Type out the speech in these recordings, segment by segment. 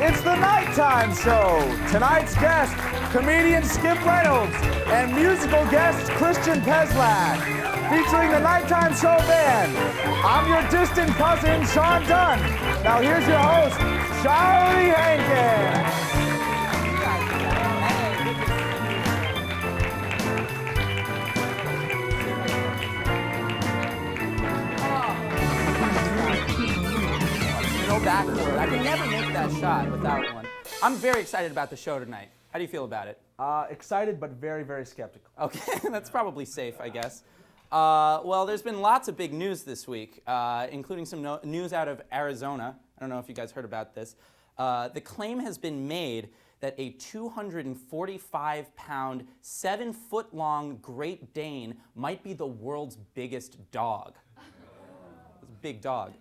It's the Nighttime Show. Tonight's guest, comedian Skip Reynolds, and musical guest Christian Peslak, featuring the Nighttime Show band. I'm your distant cousin, Sean Dunn. Now here's your host, Charlie Hankins. Backward. I can never make that shot without one. I'm very excited about the show tonight. How do you feel about it? Excited, but very, very skeptical. Okay, that's probably safe, I guess. Well, there's been lots of big news this week, including some news out of Arizona. I don't know if you guys heard about this. The claim has been made that a 245-pound, 7-foot-long Great Dane might be the world's biggest dog. It's a big dog.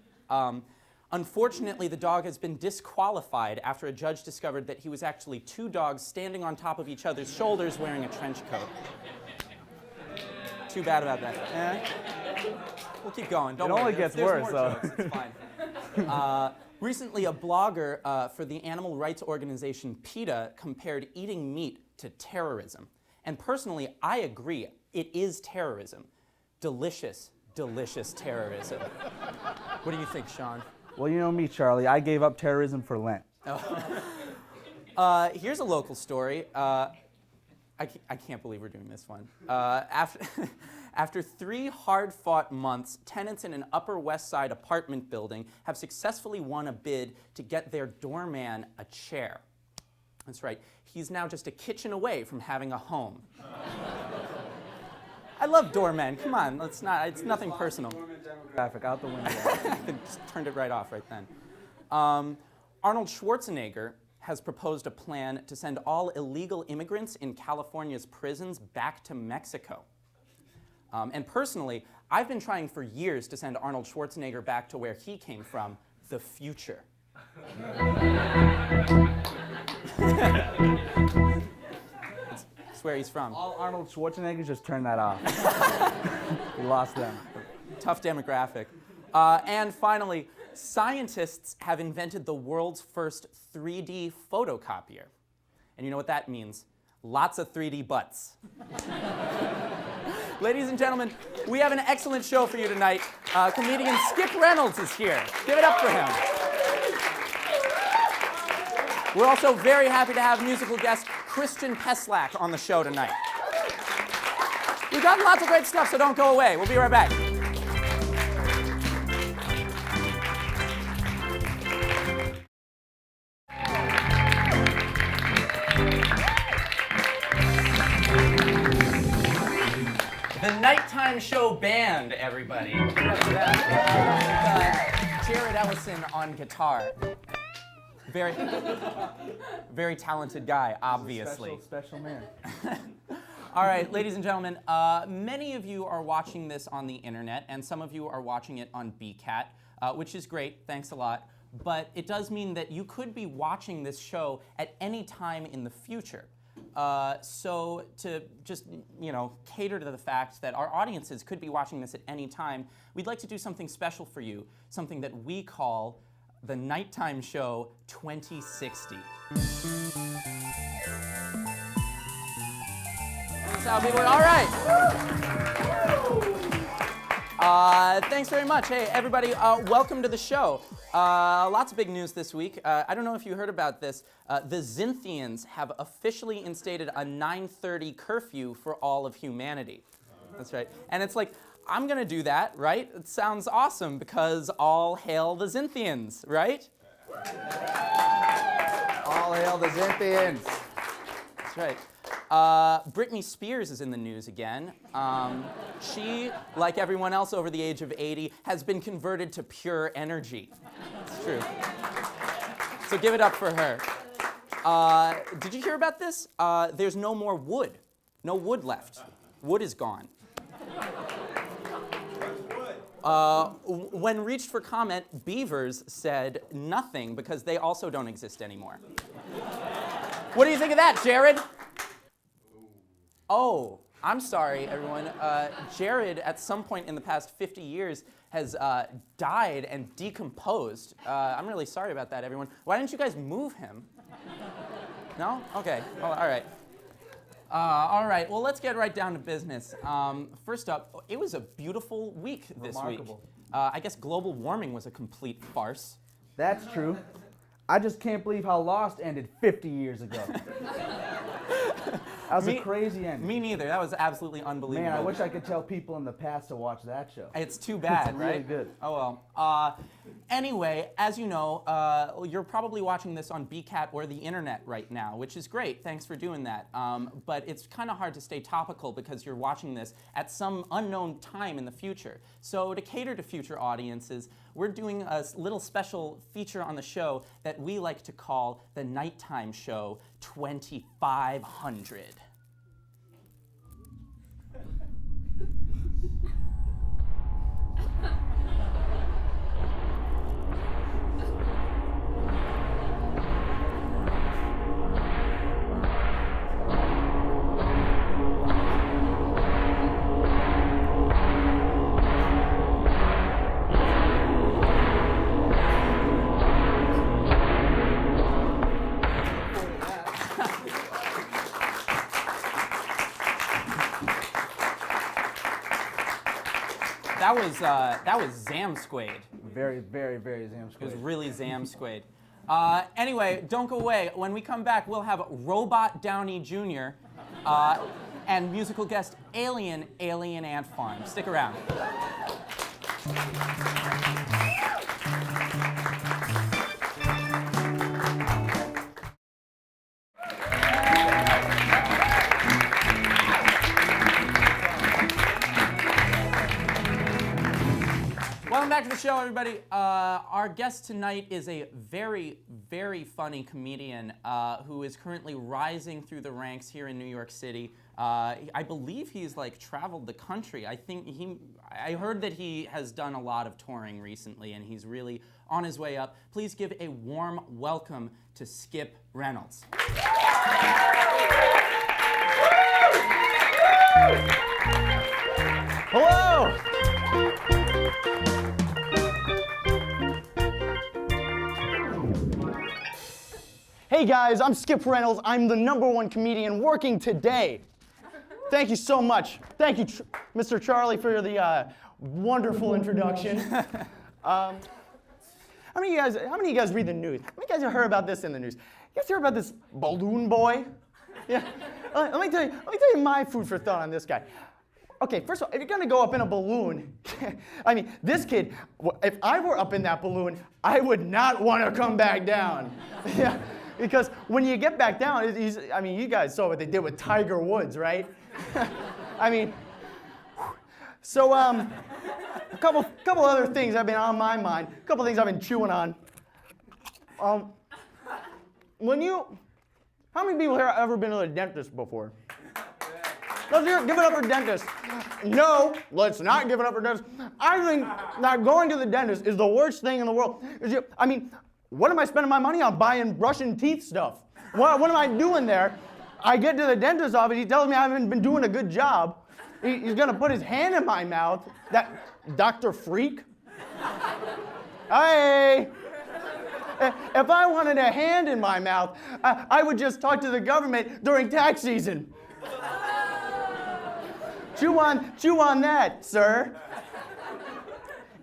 Unfortunately, the dog has been disqualified after a judge discovered that he was actually two dogs standing on top of each other's shoulders wearing a trench coat. Too bad about that. We'll keep going. Don't worry. It only gets worse, though. It's fine. Recently, a blogger for the animal rights organization PETA compared eating meat to terrorism. And personally, I agree. It is terrorism. Delicious, delicious terrorism. What do you think, Sean? Well, you know me, Charlie. I gave up terrorism for Lent. Here's a local story. I can't believe we're doing this one. After 3 hard-fought months, tenants in an Upper West Side apartment building have successfully won a bid to get their doorman a chair. That's right. He's now just a kitchen away from having a home. I love doormen. Come on, it's nothing personal. Graphic out the window. I just turned it right off right then. Arnold Schwarzenegger has proposed a plan to send all illegal immigrants in California's prisons back to Mexico. And personally, I've been trying for years to send Arnold Schwarzenegger back to where he came from, the future. That's where he's from. All Arnold Schwarzeneggers just turned that off. We lost them. Tough demographic. And finally, scientists have invented the world's first 3D photocopier. And you know what that means? Lots of 3D butts. Ladies and gentlemen, we have an excellent show for you tonight. Comedian Skip Reynolds is here. Give it up for him. We're also very happy to have musical guest Christian Peslak on the show tonight. We've got lots of great stuff, so don't go away. We'll be right back. The Nighttime Show band, everybody. Jared Ellison on guitar. Very, very talented guy, obviously. Special man. All right, ladies and gentlemen, many of you are watching this on the internet, and some of you are watching it on BCAT, which is great. Thanks a lot. But it does mean that you could be watching this show at any time in the future. So to just, cater to the fact that our audiences could be watching this at any time, we'd like to do something special for you, something that we call the Nighttime Show 2060. That's how people, all right. Thanks very much. Hey, everybody, welcome to the show. Lots of big news this week. I don't know if you heard about this. The Zynthians have officially instated a 9:30 curfew for all of humanity. That's right. And it's like, I'm going to do that, right? It sounds awesome because all hail the Zynthians, right? All hail the Zynthians. That's right. Britney Spears is in the news again. She, like everyone else over the age of 80, has been converted to pure energy. It's true. So give it up for her. Did you hear about this? There's no more wood. No wood left. Wood is gone. When reached for comment, beavers said nothing because they also don't exist anymore. What do you think of that, Jared? Oh, I'm sorry, everyone. Jared, at some point in the past 50 years, has died and decomposed. I'm really sorry about that, everyone. Why didn't you guys move him? No? Okay. Well, all right. All right. Well, let's get right down to business. First up, it was a beautiful week this week. I guess global warming was a complete farce. That's true. I just can't believe how Lost ended 50 years ago. That was a crazy ending. Me neither. That was absolutely unbelievable. Man, I wish I could tell people in the past to watch that show. It's too bad, it's right? really good. Oh well. Anyway, as you know, you're probably watching this on BCAT or the internet right now, which is great. Thanks for doing that. But it's kind of hard to stay topical because you're watching this at some unknown time in the future. So to cater to future audiences, we're doing a little special feature on the show that we like to call the Nighttime Show 2500. That was Zamsquade. Very, very, very Zamsquade. It was really Zamsquade. Anyway, don't go away. When we come back, we'll have Robot Downey Jr. And musical guest Alien Ant Farm. Stick around. Welcome back to the show, everybody. Our guest tonight is a very, very funny comedian who is currently rising through the ranks here in New York City. I believe he's traveled the country. I heard that he has done a lot of touring recently, and he's really on his way up. Please give a warm welcome to Skip Reynolds. Hello! Hey guys, I'm Skip Reynolds. I'm the #1 comedian working today. Thank you so much. Thank you, Mr. Charlie, for the wonderful introduction. How many of you guys read the news? How many of you guys have heard about this in the news? You guys hear about this balloon boy? Yeah. Let me tell you my food for thought on this guy. Okay, first of all, if you're gonna go up in a balloon, I mean, this kid, if I were up in that balloon, I would not want to come back down. Yeah, because when you get back down, you guys saw what they did with Tiger Woods, right? I mean, so a couple other things have been on my mind, a couple things I've been chewing on. How many people here have ever been to the dentist before? Let's give it up for dentists. No, let's not give it up for dentists. I think that going to the dentist is the worst thing in the world. What am I spending my money on? Buying brushing teeth stuff. What am I doing there? I get to the dentist's office, he tells me I haven't been doing a good job. He's gonna put his hand in my mouth. That Dr. Freak? Hey! If I wanted a hand in my mouth, I would just talk to the government during tax season. Chew on that, sir.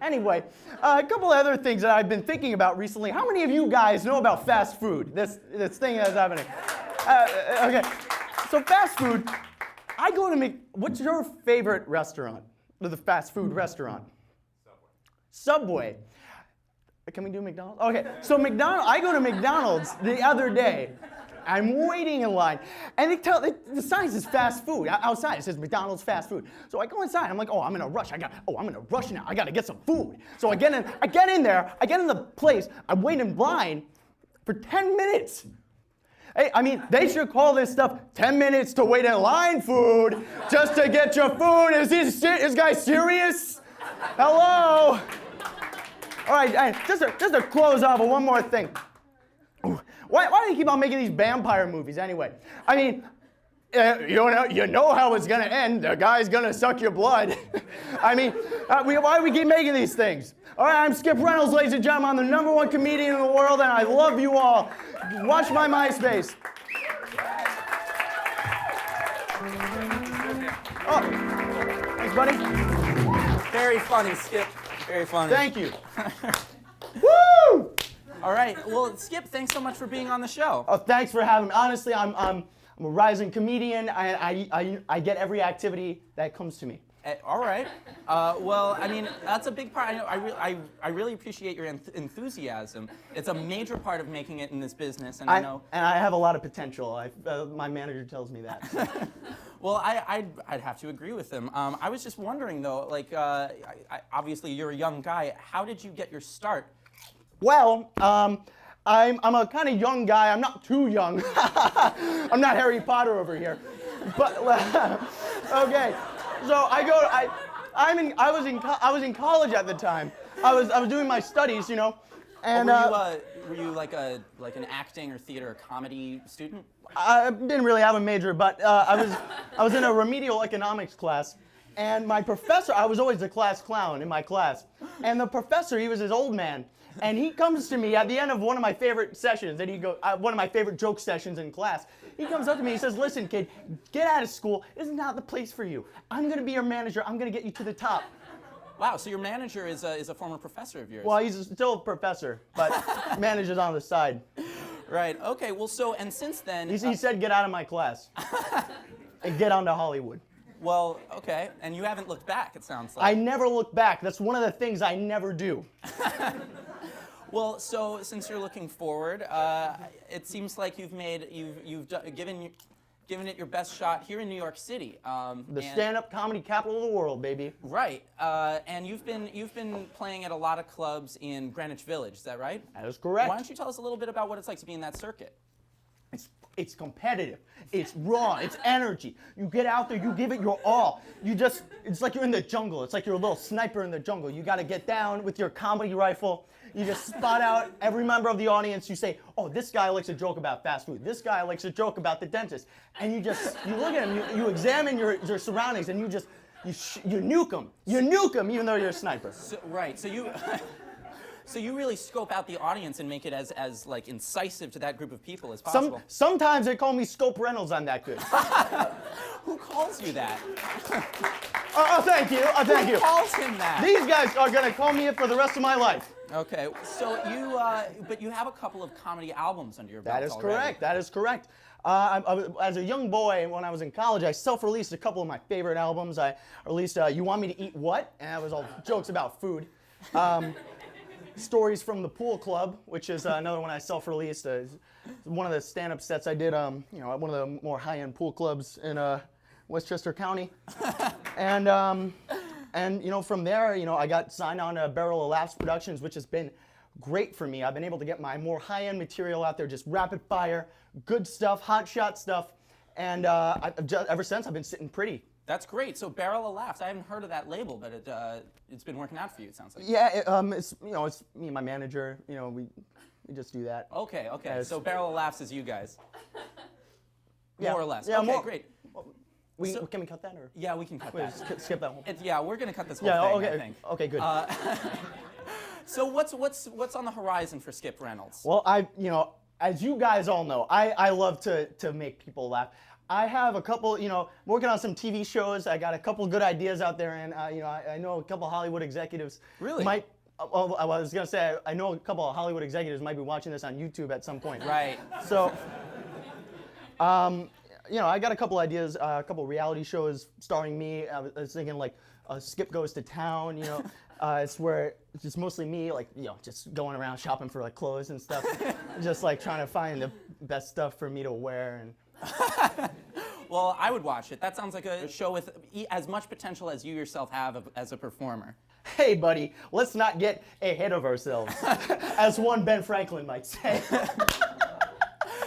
Anyway, a couple other things that I've been thinking about recently. How many of you guys know about fast food? This thing that's happening. Okay, so fast food. I go to what's your favorite restaurant? The fast food restaurant? Subway. Can we do McDonald's? Okay, so I go to McDonald's the other day. I'm waiting in line, and the sign says fast food outside. It says McDonald's fast food. So I go inside. I'm like, oh, I'm in a rush. I'm in a rush now. I got to get some food. So I get in there. I get in the place. I wait in line for 10 minutes. Hey, they should call this stuff 10 minutes to wait in line food just to get your food. Is this guy serious? Hello? All right, just to close off with one more thing. Why do you keep on making these vampire movies anyway? You know how it's gonna end. The guy's gonna suck your blood. I mean, why do we keep making these things? All right, I'm Skip Reynolds, ladies and gentlemen. I'm the #1 comedian in the world, and I love you all. Watch my MySpace. Oh, thanks, buddy. Very funny, Skip. Very funny. Thank you. Woo! All right. Well, Skip, thanks so much for being on the show. Oh, thanks for having me. Honestly, I'm a rising comedian. I get every activity that comes to me. All right. Well, I mean, that's a big part. I really appreciate your enthusiasm. It's a major part of making it in this business, and I know. And I have a lot of potential. My manager tells me that. So. Well, I'd have to agree with him. I was just wondering, though, like, obviously you're a young guy. How did you get your start? Well, I'm a kind of young guy. I'm not too young. I'm not Harry Potter over here. But okay. So I was in college at the time. I was doing my studies, you know. And were you like an acting or theater or comedy student? I didn't really have a major, but I was in a remedial economics class, and my professor, I was always the class clown in my class, and the professor, he was this old man, and he comes to me at the end of one of my favorite sessions, and he goes, one of my favorite joke sessions in class. He comes up to me, he says, "Listen, kid, get out of school. This is not the place for you. I'm gonna be your manager. I'm gonna get you to the top." Wow, so your manager is a former professor of yours. Well, he's still a professor, but manager's on the side. Right, okay, well, so, and since then... He said, "Get out of my class and get on to Hollywood." Well, okay, and you haven't looked back, it sounds like. I never look back. That's one of the things I never do. Well, so since you're looking forward, it seems like you've given it your best shot here in New York City. The stand-up comedy capital of the world, baby. Right, and you've been playing at a lot of clubs in Greenwich Village. Is that right? That is correct. Why don't you tell us a little bit about what it's like to be in that circuit? It's competitive. It's raw. It's energy. You get out there. You give it your all. It's like you're in the jungle. It's like you're a little sniper in the jungle. You got to get down with your comedy rifle. You just spot out every member of the audience. You say, "Oh, this guy likes a joke about fast food. This guy likes a joke about the dentist." And you look at him. You examine your surroundings, and you nuke them. You nuke them, even though you're a sniper. Right. So you. So you really scope out the audience and make it as like incisive to that group of people as possible. Sometimes they call me Scope Reynolds. I'm that good. Who calls you that? Thank you. Thank you. Who calls him that? These guys are gonna call me it for the rest of my life. Okay. So but you have a couple of comedy albums under your belt. That is already. correct. That is correct. As a young boy, when I was in college, I self-released a couple of my favorite albums. I released "You Want Me to Eat What?" and that was all jokes about food. Stories from the Pool Club, which is another one I self-released. One of the stand-up sets I did, at one of the more high-end pool clubs in Westchester County, and from there, I got signed on to Barrel of Laughs Productions, which has been great for me. I've been able to get my more high-end material out there, just rapid fire, good stuff, hot shot stuff, and ever since I've been sitting pretty. That's great. So Barrel of Laughs. I haven't heard of that label, but it's been working out for you. It sounds like. Yeah, it's me and my manager. We just do that. Okay. Yeah, so Barrel of Laughs is you guys. Yeah. More or less. Yeah, okay, great. Can we cut that or? Yeah, we can cut that. Skip that one. Yeah, we're gonna cut this whole Yeah. thing. Okay. I think. Okay. Good. So what's on the horizon for Skip Reynolds? Well, as you guys all know, I love to make people laugh. I have a couple, working on some TV shows. I got a couple good ideas out there, and I know a couple Hollywood executives really might. Well, I was gonna say I know a couple of Hollywood executives might be watching this on YouTube at some point. Right. So, I got a couple ideas, a couple reality shows starring me. I was thinking like Skip Goes to Town. It's where it's just mostly me, like just going around shopping for like clothes and stuff, just like trying to find the best stuff for me to wear and. Well, I would watch it. That sounds like a show with as much potential as you yourself have as a performer. Hey, buddy, let's not get ahead of ourselves, as one Ben Franklin might say.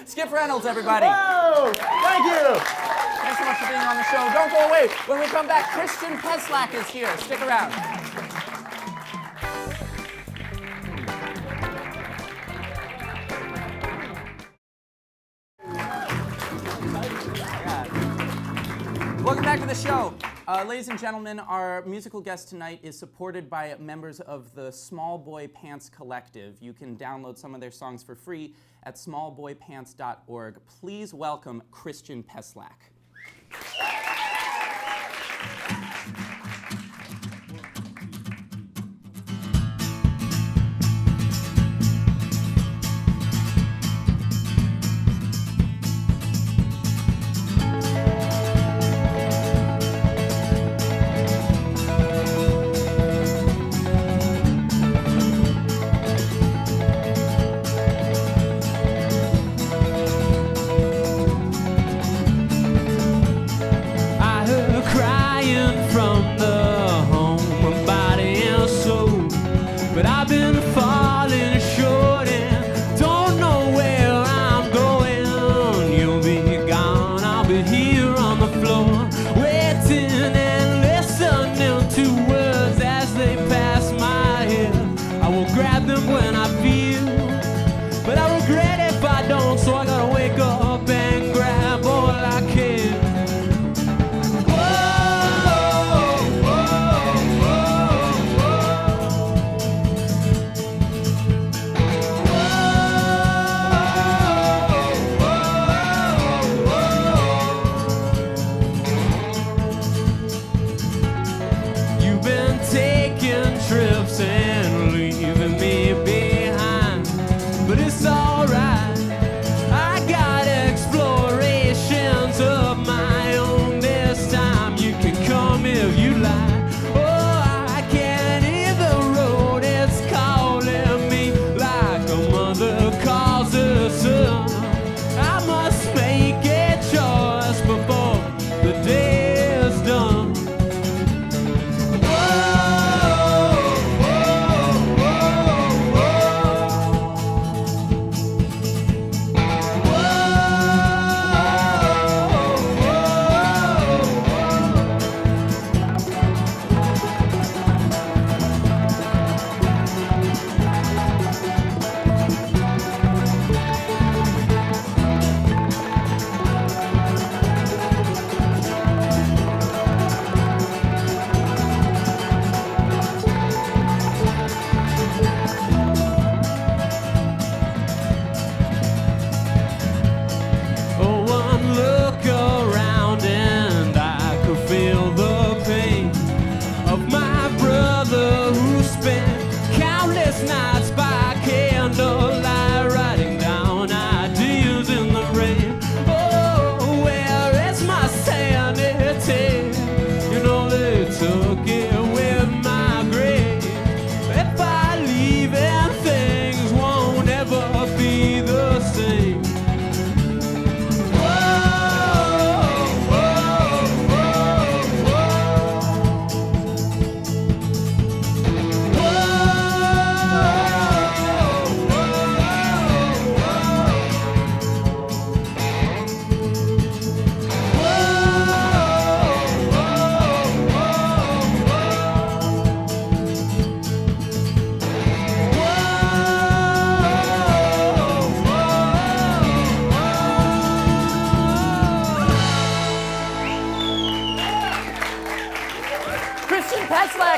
Skip Reynolds, everybody. Whoa! Thank you. Thanks so much for being on the show. Don't go away. When we come back, Christian Peslak is here. Stick around. show. Ladies and gentlemen, our musical guest tonight is supported by members of the Small Boy Pants Collective. You can download some of their songs for free at smallboypants.org. Please welcome Christian Peslak.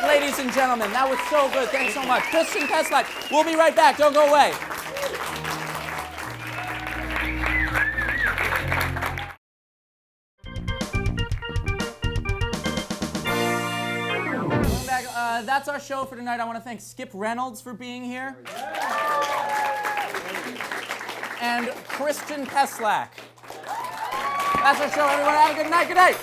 Ladies and gentlemen, that was so good. Thanks so much. Christian Peslak. We'll be right back. Don't go away. That's our show for tonight. I want to thank Skip Reynolds for being here. And Christian Peslak. That's our show, everyone. Have a good night. Good night.